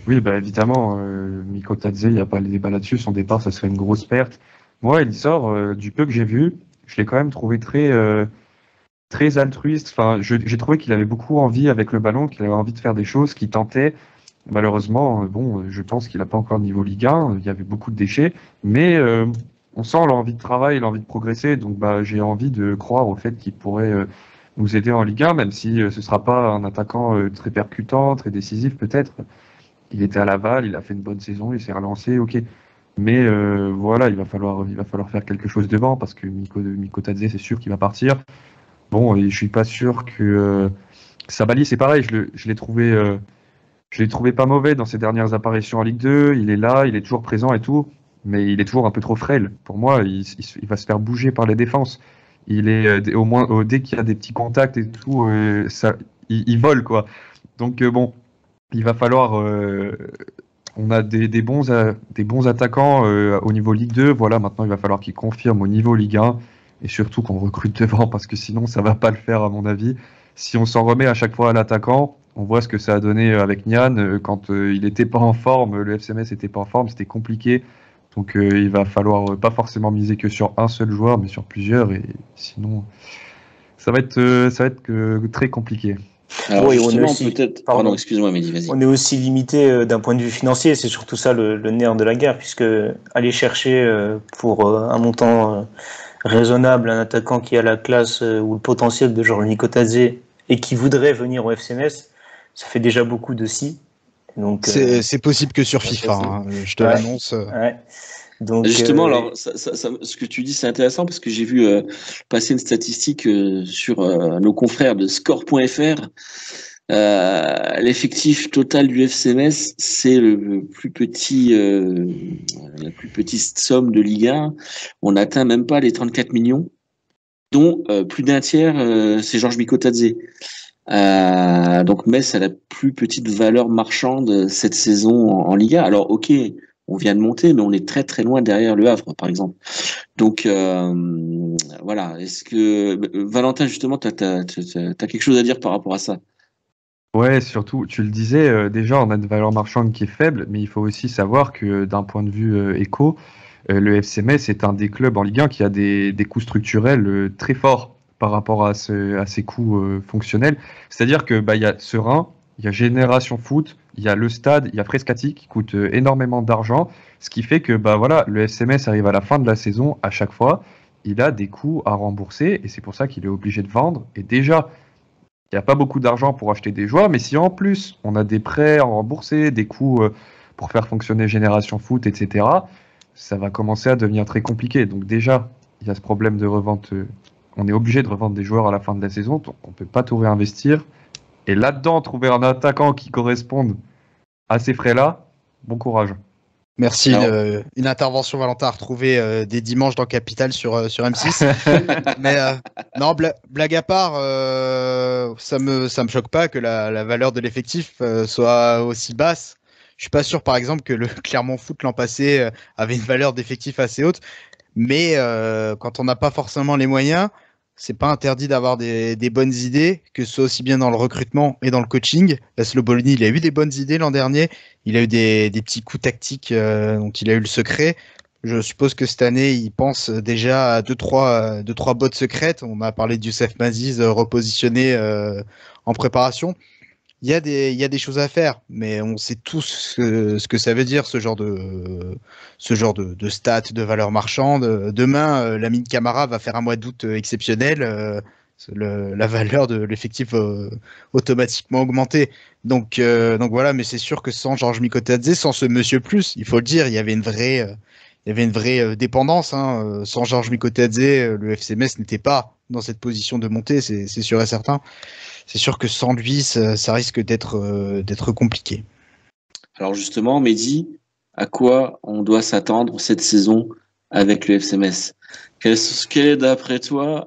Oui, bah évidemment, Mikotadze, il n'y a pas le débat là-dessus. Son départ, ça serait une grosse perte. Moi, Elisor, du peu que j'ai vu, je l'ai quand même trouvé très très altruiste. Enfin, j'ai trouvé qu'il avait beaucoup envie avec le ballon, qu'il avait envie de faire des choses, qu'il tentait. Malheureusement, je pense qu'il n'a pas encore le niveau Ligue 1. Il y avait beaucoup de déchets, mais on sent l'envie de travail, l'envie de progresser. Donc, j'ai envie de croire au fait qu'il pourrait nous aider en Ligue 1, même si ce sera pas un attaquant très percutant, très décisif peut-être. Il était à Laval, il a fait une bonne saison, il s'est relancé, ok. Mais voilà, il va falloir faire quelque chose devant parce que Miko Tadze, c'est sûr qu'il va partir. Bon, et je suis pas sûr que Sabaly, c'est pareil. Je l'ai trouvé pas mauvais dans ses dernières apparitions en Ligue 2. Il est là, il est toujours présent et tout, mais il est toujours un peu trop frêle. Pour moi, il va se faire bouger par les défenses. Il est au moins dès qu'il y a des petits contacts et tout, il vole quoi. Donc bon, il va falloir. On a des bons attaquants au niveau Ligue 2. Voilà, maintenant il va falloir qu'ils confirment au niveau Ligue 1 et surtout qu'on recrute devant parce que sinon ça va pas le faire à mon avis. Si on s'en remet à chaque fois à l'attaquant, on voit ce que ça a donné avec Nian quand il était pas en forme, le FC Metz était pas en forme, c'était compliqué. Donc il va falloir pas forcément miser que sur un seul joueur, mais sur plusieurs et sinon ça va être très compliqué. Alors Oui, justement, peut-être. Pardon, excuse-moi, Mehdi, vas-y. On est aussi limité d'un point de vue financier, c'est surtout ça le nerf de la guerre, puisque aller chercher pour un montant raisonnable un attaquant qui a la classe ou le potentiel de genre Miko Tadze et qui voudrait venir au FC Metz, ça fait déjà beaucoup de si. Donc c'est possible que sur FIFA, hein, je te l'annonce. Ouais. Donc, justement, alors, ce que tu dis, c'est intéressant parce que j'ai vu passer une statistique sur nos confrères de score.fr. L'effectif total du FC Metz, c'est la plus petite somme de Ligue 1. On n'atteint même pas les 34 millions, dont plus d'un tiers, c'est Georges Mikotadze. Donc Metz a la plus petite valeur marchande cette saison en Ligue 1. Alors ok, on vient de monter, mais on est très très loin derrière Le Havre, par exemple. Donc voilà. Est-ce que Valentin, justement, t'as quelque chose à dire par rapport à ça? Ouais, surtout, tu le disais, déjà on a une valeur marchande qui est faible, mais il faut aussi savoir que d'un point de vue éco, le FC Metz est un des clubs en Ligue 1 qui a des coûts structurels très forts par rapport à ces coûts fonctionnels. C'est-à-dire que il y a Serein, il y a Génération Foot, il y a le stade, il y a Frescati qui coûte énormément d'argent, ce qui fait que voilà, le FC Metz arrive à la fin de la saison à chaque fois, il a des coûts à rembourser et c'est pour ça qu'il est obligé de vendre. Et déjà, il n'y a pas beaucoup d'argent pour acheter des joueurs, mais si en plus on a des prêts à rembourser, des coûts pour faire fonctionner Génération Foot, etc., ça va commencer à devenir très compliqué. Donc déjà, il y a ce problème de revente. On est obligé de revendre des joueurs à la fin de la saison, donc on ne peut pas tout réinvestir. Et là-dedans, trouver un attaquant qui corresponde à ces frais-là, bon courage. Merci, une intervention Valentin à retrouver des dimanches dans Capital sur M6. Mais non, blague à part, ça me choque pas que la valeur de l'effectif soit aussi basse. Je suis pas sûr, par exemple, que le Clermont Foot l'an passé avait une valeur d'effectif assez haute. Mais quand on n'a pas forcément les moyens, c'est pas interdit d'avoir des bonnes idées, que ce soit aussi bien dans le recrutement et dans le coaching. Laszlo Bologna, il a eu des bonnes idées l'an dernier. Il a eu des petits coups tactiques dont il a eu le secret. Je suppose que cette année, il pense déjà à deux, trois bottes secrètes. On a parlé du Youssef Maziz repositionné en préparation. Il y a des choses à faire, mais on sait tous ce que ça veut dire, ce genre de stats, de valeur marchande. Demain, Lamine Camara va faire un mois d'août exceptionnel. La valeur de l'effectif automatiquement augmenter. Donc voilà, mais c'est sûr que sans Georges Mikotadze, sans ce Monsieur Plus, il faut le dire, il y avait une vraie dépendance. Hein. Sans Georges Mikotadze, le FC Metz n'était pas dans cette position de montée, c'est sûr et certain. C'est sûr que sans lui, ça risque d'être compliqué. Alors justement, Mehdi, à quoi on doit s'attendre cette saison avec le FC Metz? Quelle est d'après toi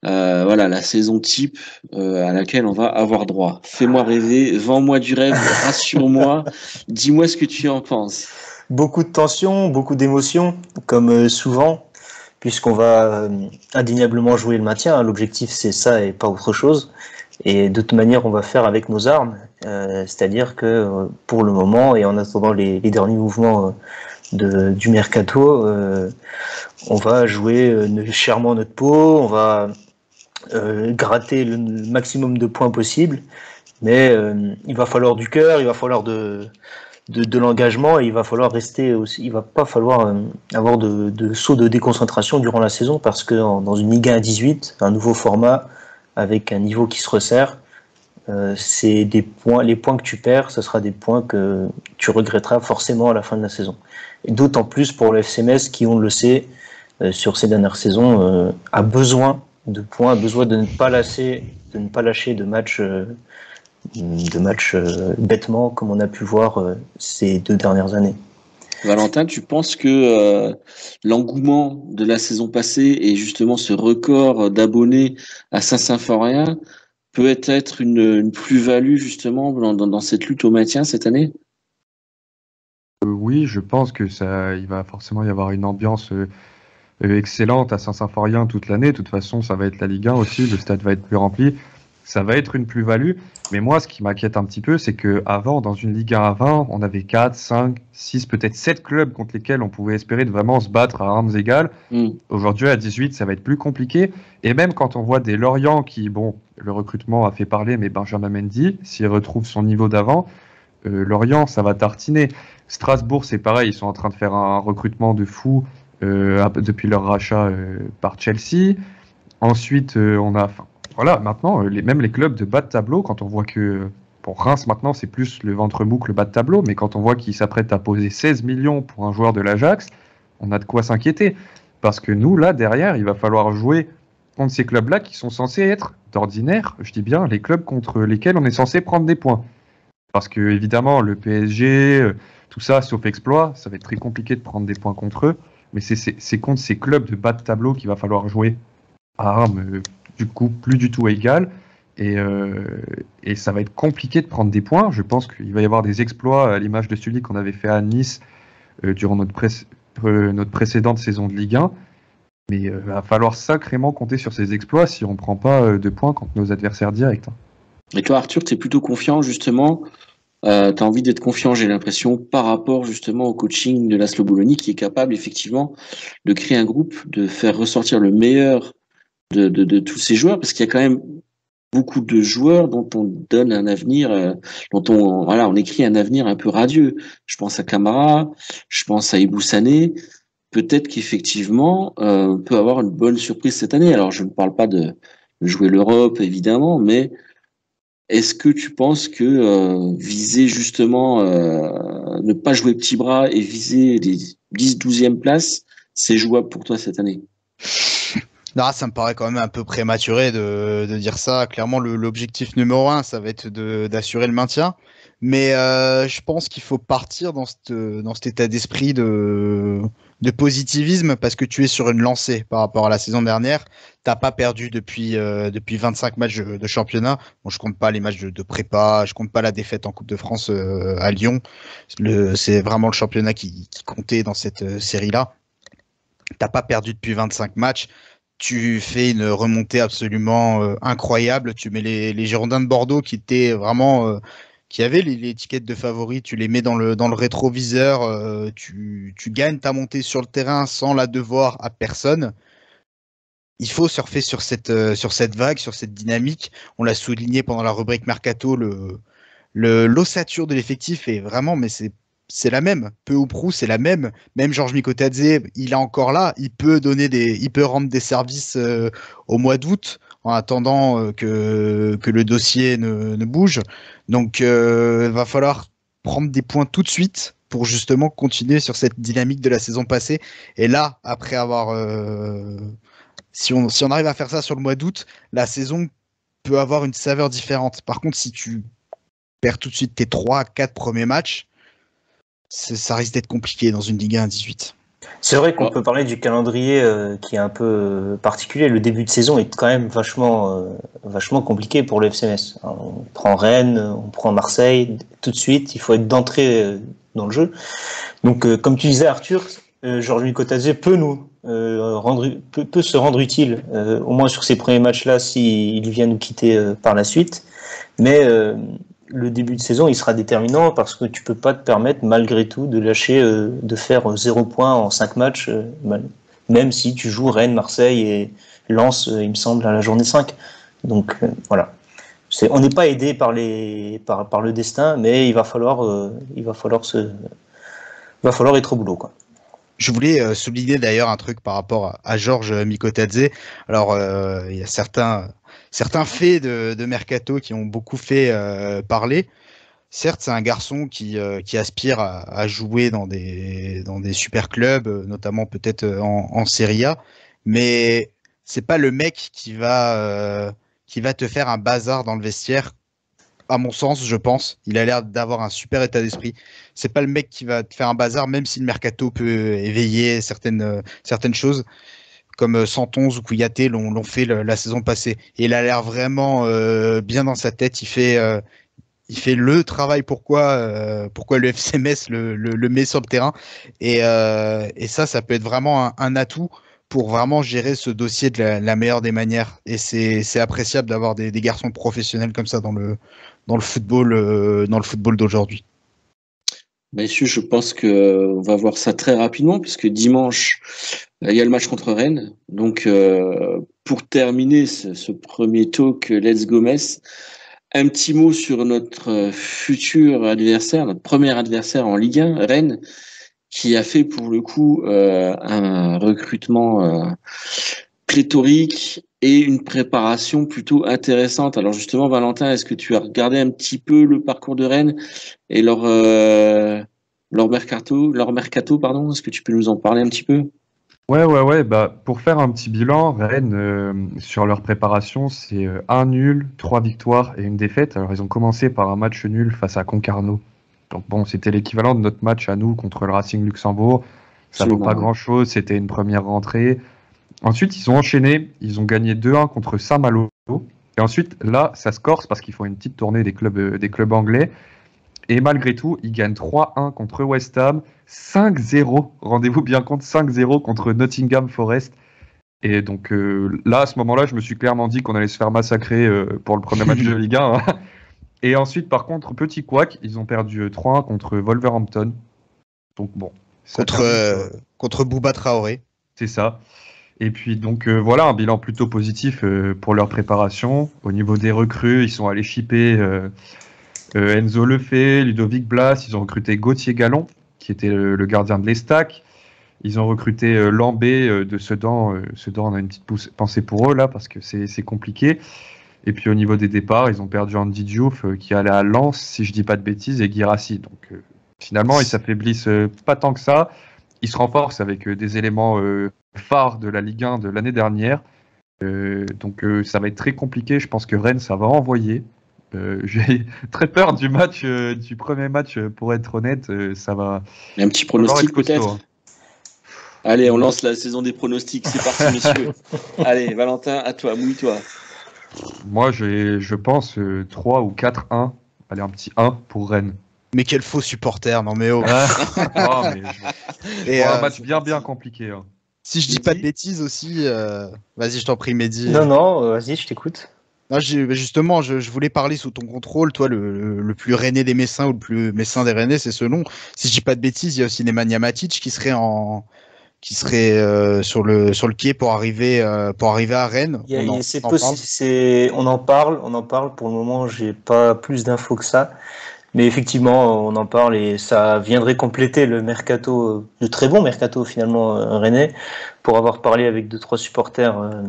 la saison type à laquelle on va avoir droit? Fais-moi rêver, vends-moi du rêve, rassure-moi, dis-moi ce que tu en penses. Beaucoup de tensions, beaucoup d'émotions, comme souvent, puisqu'on va indéniablement jouer le maintien. L'objectif, c'est ça et pas autre chose. Et de toute manière, on va faire avec nos armes. C'est-à-dire que pour le moment, et en attendant les derniers mouvements du mercato, on va jouer chèrement notre peau, on va gratter le maximum de points possible. Mais il va falloir du cœur, il va falloir de l'engagement, et il va falloir rester aussi. Il va pas falloir avoir de saut de déconcentration durant la saison, parce que dans une Ligue 1 à 18, un nouveau format avec un niveau qui se resserre, c'est des points. Les points que tu perds, ce sera des points que tu regretteras forcément à la fin de la saison. Et d'autant plus pour le FC Metz qui, on le sait, sur ces dernières saisons, a besoin de points, a besoin de ne pas lâcher de matchs. Bêtement, comme on a pu voir ces 2 dernières années. Valentin, tu penses que l'engouement de la saison passée et justement ce record d'abonnés à Saint-Symphorien peut être une plus-value justement dans cette lutte au maintien cette année? Oui, je pense que il va forcément y avoir une ambiance excellente à Saint-Symphorien toute l'année. De toute façon, ça va être la Ligue 1 aussi, le stade va être plus rempli. Ça va être une plus-value. Mais moi, ce qui m'inquiète un petit peu, c'est qu'avant, dans une Ligue 1 à 20, on avait 4, 5, 6, peut-être 7 clubs contre lesquels on pouvait espérer de vraiment se battre à armes égales. Aujourd'hui, à 18, ça va être plus compliqué. Et même quand on voit des Lorient qui, bon, le recrutement a fait parler, mais Benjamin Mendy, s'il retrouve son niveau d'avant, Lorient, ça va tartiner. Strasbourg, c'est pareil, ils sont en train de faire un recrutement de fou depuis leur rachat par Chelsea. Ensuite, on a... Voilà, maintenant, même les clubs de bas de tableau, quand on voit que, pour Reims maintenant, c'est plus le ventre mou que le bas de tableau, mais quand on voit qu'ils s'apprêtent à poser 16 millions pour un joueur de l'Ajax, on a de quoi s'inquiéter. Parce que nous, là, derrière, il va falloir jouer contre ces clubs-là qui sont censés être, d'ordinaire, je dis bien, les clubs contre lesquels on est censé prendre des points. Parce que, évidemment, le PSG, tout ça, sauf exploit, ça va être très compliqué de prendre des points contre eux, mais c'est contre ces clubs de bas de tableau qu'il va falloir jouer à armes du coup plus du tout égal, et ça va être compliqué de prendre des points. Je pense qu'il va y avoir des exploits à l'image de celui qu'on avait fait à Nice durant notre précédente saison de Ligue 1, mais il va falloir sacrément compter sur ces exploits si on ne prend pas de points contre nos adversaires directs. Et toi, Arthur, tu es plutôt confiant justement, tu as envie d'être confiant, j'ai l'impression, par rapport justement au coaching de Laszlo Bologna, qui est capable effectivement de créer un groupe, de faire ressortir le meilleur de tous ces joueurs, parce qu'il y a quand même beaucoup de joueurs dont on donne un avenir, dont on écrit un avenir un peu radieux. Je pense à Camara, je pense à Ibou Sané. Peut-être qu'effectivement, on peut avoir une bonne surprise cette année. Alors, je ne parle pas de jouer l'Europe, évidemment, mais est-ce que tu penses que viser justement, ne pas jouer petit bras et viser les 10-12e places, c'est jouable pour toi cette année? Non, ça me paraît quand même un peu prématuré de dire ça. Clairement, l'objectif numéro 1, ça va être d'assurer le maintien. Mais je pense qu'il faut partir dans cet état d'esprit de positivisme, parce que tu es sur une lancée par rapport à la saison dernière. T'as pas perdu depuis 25 matchs de championnat. Bon, je compte pas les matchs de prépa, je compte pas la défaite en Coupe de France à Lyon. C'est vraiment le championnat qui comptait dans cette série-là. T'as pas perdu depuis 25 matchs. Tu fais une remontée absolument incroyable. Tu mets les Girondins de Bordeaux qui étaient vraiment, qui avaient l'étiquette de favoris. Tu les mets dans le rétroviseur. Tu gagnes ta montée sur le terrain sans la devoir à personne. Il faut surfer sur cette vague, sur cette dynamique. On l'a souligné pendant la rubrique Mercato. L'ossature de l'effectif est vraiment, mais c'est la même, peu ou prou, c'est la même. Même Georges Mikotadze, il est encore là. Il peut rendre des services au mois d'août en attendant que le dossier ne bouge. Donc, il va falloir prendre des points tout de suite pour justement continuer sur cette dynamique de la saison passée. Et là, après avoir, si on arrive à faire ça sur le mois d'août, la saison peut avoir une saveur différente. Par contre, si tu perds tout de suite tes 3-4 premiers matchs, ça risque d'être compliqué dans une Ligue 1 à 18. C'est vrai qu'on peut parler du calendrier qui est un peu particulier. Le début de saison est quand même vachement compliqué pour le FC Metz. On prend Rennes, on prend Marseille, tout de suite, il faut être d'entrée dans le jeu. Donc, comme tu disais, Arthur, Georges Mikotadze peut se rendre utile, au moins sur ces premiers matchs-là, s'il vient nous quitter par la suite. Mais le début de saison, il sera déterminant, parce que tu peux pas te permettre, malgré tout, de lâcher, de faire 0 points en 5 matchs, même si tu joues Rennes, Marseille et Lens, il me semble, à la journée 5. Donc voilà. On n'est pas aidé par le destin, mais il va falloir être au boulot, quoi. Je voulais souligner d'ailleurs un truc par rapport à Georges Mikotadze. Alors, il y a certains faits de Mercato qui ont beaucoup fait parler. Certes, c'est un garçon qui aspire à jouer dans des super clubs, notamment peut-être en Serie A, mais c'est pas le mec qui va te faire un bazar dans le vestiaire. À mon sens, je pense, il a l'air d'avoir un super état d'esprit. C'est pas le mec qui va te faire un bazar, même si le mercato peut éveiller certaines choses, comme Santonz ou Kouyaté l'ont fait la saison passée. Et il a l'air vraiment bien dans sa tête. Il fait le travail pourquoi le FC Metz le met sur le terrain. Et ça peut être vraiment un atout pour vraiment gérer ce dossier de la meilleure des manières. Et c'est appréciable d'avoir des garçons professionnels comme ça dans le football d'aujourd'hui. Messieurs, je pense qu'on va voir ça très rapidement, puisque dimanche, il y a le match contre Rennes. Donc, pour terminer ce premier talk Let's Go Metz, un petit mot sur notre futur adversaire, notre premier adversaire en Ligue 1, Rennes, qui a fait pour le coup un recrutement pléthorique et une préparation plutôt intéressante. Alors justement, Valentin, est-ce que tu as regardé un petit peu le parcours de Rennes et leur mercato, pardon, est-ce que tu peux nous en parler un petit peu? Ouais. Bah, pour faire un petit bilan, Rennes, sur leur préparation, c'est 1 nul, 3 victoires et une défaite. Alors, ils ont commencé par un match nul face à Concarneau. Donc, bon, c'était l'équivalent de notre match à nous contre le Racing Luxembourg. Ça vaut pas grand-chose, c'était une première rentrée. Ensuite, ils ont enchaîné, ils ont gagné 2-1 contre Saint-Malo. Et ensuite, là, ça se corse parce qu'ils font une petite tournée des clubs anglais. Et malgré tout, ils gagnent 3-1 contre West Ham, 5-0, rendez-vous bien compte, 5-0 contre Nottingham Forest. Et donc là, à ce moment-là, je me suis clairement dit qu'on allait se faire massacrer pour le premier match de Ligue 1. Hein. Et ensuite, par contre, petit couac, ils ont perdu 3-1 contre Wolverhampton. Donc bon. Contre Bouba Traoré. C'est ça. Et puis donc voilà, un bilan plutôt positif pour leur préparation. Au niveau des recrues, ils sont allés shipper Enzo Lefebvre, Ludovic Blas, ils ont recruté Gauthier Gallon, qui était le gardien de l'Estac. Ils ont recruté Lambé de Sedan. Sedan, on a une petite pensée pour eux là, parce que c'est compliqué. Et puis au niveau des départs, ils ont perdu Andy Diouf, qui allait à Lens, si je dis pas de bêtises, et Guirassy. Donc finalement, ils s'affaiblissent pas tant que ça. Ils se renforcent avec des éléments phares de la Ligue 1 de l'année dernière. Donc ça va être très compliqué. Je pense que Rennes, ça va envoyer. J'ai très peur du premier match, pour être honnête. Ça va. Il y a un petit pronostic peut-être. Hein. Allez, on lance la saison des pronostics. C'est parti, messieurs. Allez, Valentin, à toi, mouille-toi. Moi, je pense 3 ou 4-1. Allez, un petit 1 pour Rennes. Mais quel faux supporter, non mais oh. Un match bien compliqué. Hein. Si je dis pas de bêtises aussi, vas-y, je t'en prie, Mehdi. Non, vas-y, je t'écoute. Non, justement, je voulais parler sous ton contrôle. Toi, le plus rennais des Messins ou le plus messin des Rennais, c'est ce nom. Si je dis pas de bêtises, il y a aussi Nemanja Matic qui serait sur le quai pour arriver à Rennes. On en parle. Pour le moment, j'ai pas plus d'infos que ça. Mais effectivement, on en parle et ça viendrait compléter le mercato, le très bon mercato finalement rennais. Pour avoir parlé avec 2-3 supporters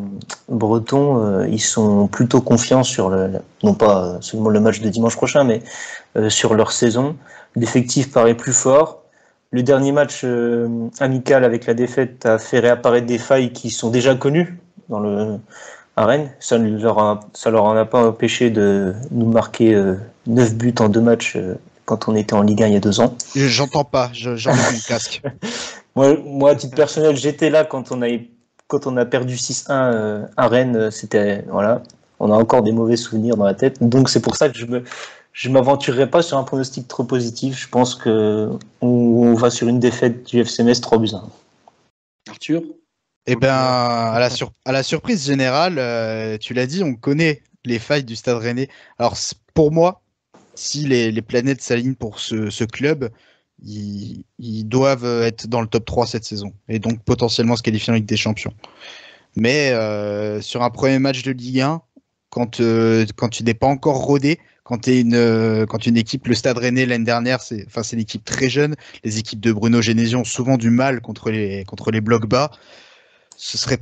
bretons, ils sont plutôt confiants sur non pas seulement le match de dimanche prochain, mais sur leur saison. L'effectif paraît plus fort. Le dernier match amical avec la défaite a fait réapparaître des failles qui sont déjà connues à Rennes. Ça leur en a pas empêché de nous marquer 9 buts en 2 matchs quand on était en Ligue 1 il y a 2 ans. J'entends pas, j'enlève mon casque. Moi, à titre personnel, j'étais là quand on a perdu 6-1 à Rennes. Voilà, on a encore des mauvais souvenirs dans la tête. Donc c'est pour ça que je m'aventurerai pas sur un pronostic trop positif. Je pense qu'on va sur une défaite du FC Metz 3-1. Arthur ? Eh ben, à la surprise générale, tu l'as dit, on connaît les failles du Stade Rennais. Alors, pour moi, si les planètes s'alignent pour ce club, ils doivent être dans le top 3 cette saison et donc potentiellement se qualifier en Ligue des Champions. Mais sur un premier match de Ligue 1, quand tu n'es pas encore rodé, quand une équipe, le Stade Rennais l'année dernière, c'est une équipe très jeune, les équipes de Bruno Genesio ont souvent du mal contre les blocs bas, ce serait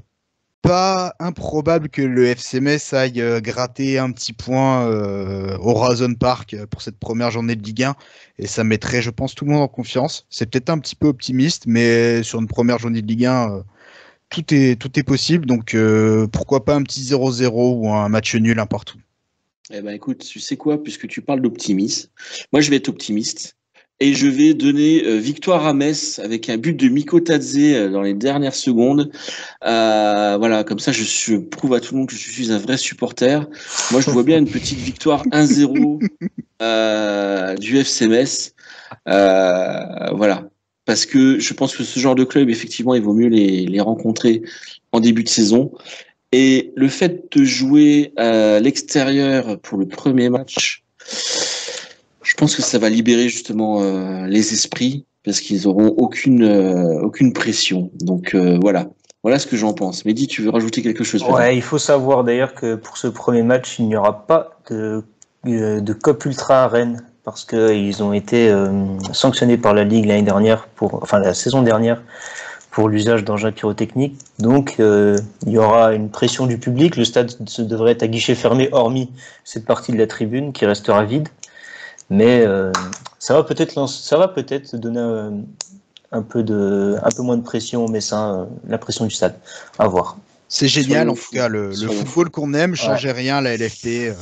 pas improbable que le FC Metz aille gratter un petit point au Horizon Park pour cette première journée de Ligue 1 et ça mettrait, je pense, tout le monde en confiance. C'est peut-être un petit peu optimiste, mais sur une première journée de Ligue 1, tout est possible, donc pourquoi pas un petit 0-0 ou un match nul un partout. Eh ben écoute, tu sais quoi, puisque tu parles d'optimisme, moi je vais être optimiste et je vais donner victoire à Metz avec un but de Miko Tadze dans les dernières secondes. Voilà, comme ça je prouve à tout le monde que je suis un vrai supporter. Moi je vois bien une petite victoire 1-0 du FC Metz. Voilà. Parce que je pense que ce genre de club, effectivement, il vaut mieux les rencontrer en début de saison. Et le fait de jouer à l'extérieur pour le premier match, je pense que ça va libérer justement les esprits parce qu'ils auront aucune pression. Donc voilà ce que j'en pense. Mehdi, tu veux rajouter quelque chose? Ouais, il faut savoir d'ailleurs que pour ce premier match, il n'y aura pas de Cop Ultra à Rennes parce qu'ils ont été sanctionnés par la Ligue l'année dernière, la saison dernière, pour l'usage d'engins pyrotechniques. Donc, il y aura une pression du public. Le stade devrait être à guichet fermé, hormis cette partie de la tribune qui restera vide. Mais ça va peut-être donner un peu moins de pression, mais ça, la pression du stade. À voir. C'est génial, en tout cas, le football qu'on aime, changeait rien, la LFP,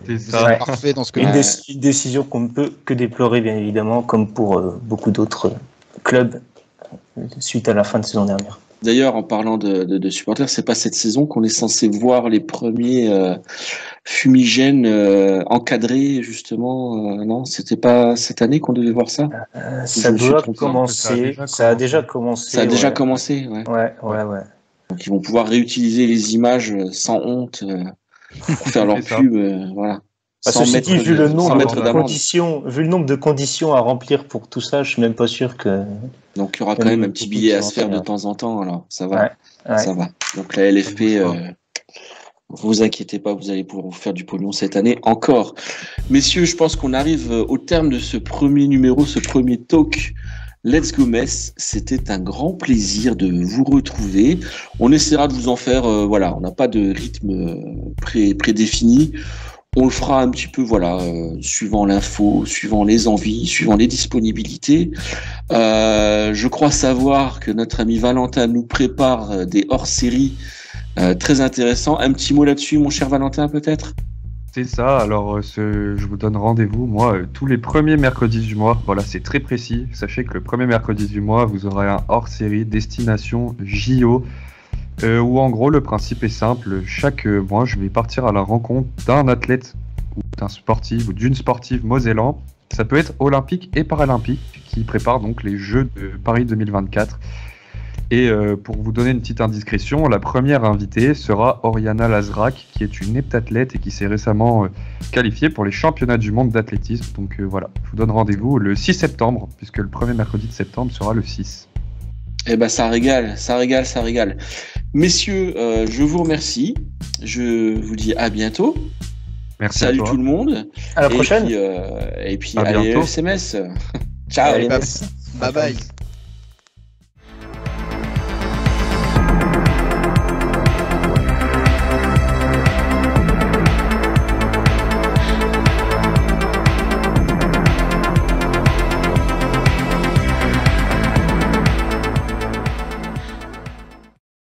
c'est parfait dans ce que une décision qu'on ne peut que déplorer, bien évidemment, comme pour beaucoup d'autres clubs suite à la fin de saison dernière. D'ailleurs, en parlant de supporters, c'est pas cette saison qu'on est censé voir les premiers fumigènes encadrés, justement. Non, c'était pas cette année qu'on devait voir ça. Ça doit commencer. Ça a déjà commencé. Ça a déjà commencé. Ouais. Donc ils vont pouvoir réutiliser les images sans honte pour faire leur pub, voilà. Vu le nombre de conditions à remplir pour tout ça, je suis même pas sûr que. Donc il y aura quand même un petit billet à se faire de temps en temps, alors ça va, ça va. Donc la LFP, vous inquiétez pas, vous allez pouvoir vous faire du pognon cette année encore. Messieurs, je pense qu'on arrive au terme de ce premier numéro, ce premier talk. Let's go Metz, c'était un grand plaisir de vous retrouver. On essaiera de vous en faire, on n'a pas de rythme prédéfini. On le fera un petit peu, suivant l'info, suivant les envies, suivant les disponibilités. Je crois savoir que notre ami Valentin nous prépare des hors-séries très intéressants. Un petit mot là-dessus, mon cher Valentin, peut-être ? C'est ça, alors je vous donne rendez-vous, moi, tous les premiers mercredis du mois. Voilà, c'est très précis. Sachez que le premier mercredi du mois, vous aurez un hors-série destination JO. Où en gros le principe est simple, chaque mois je vais partir à la rencontre d'un athlète ou d'un sportif ou d'une sportive mosellan. Ça peut être olympique et paralympique qui prépare donc les Jeux de Paris 2024. Et pour vous donner une petite indiscrétion, la première invitée sera Oriana Lazrak, qui est une heptathlète et qui s'est récemment qualifiée pour les championnats du monde d'athlétisme. Donc voilà, je vous donne rendez-vous le 6 septembre, puisque le premier mercredi de septembre sera le 6. Eh ben ça régale. Messieurs, je vous remercie. Je vous dis à bientôt. Merci. Salut tout le monde. À la prochaine. Et puis à allez, bientôt. SMS. Ciao. Allez, bye bye.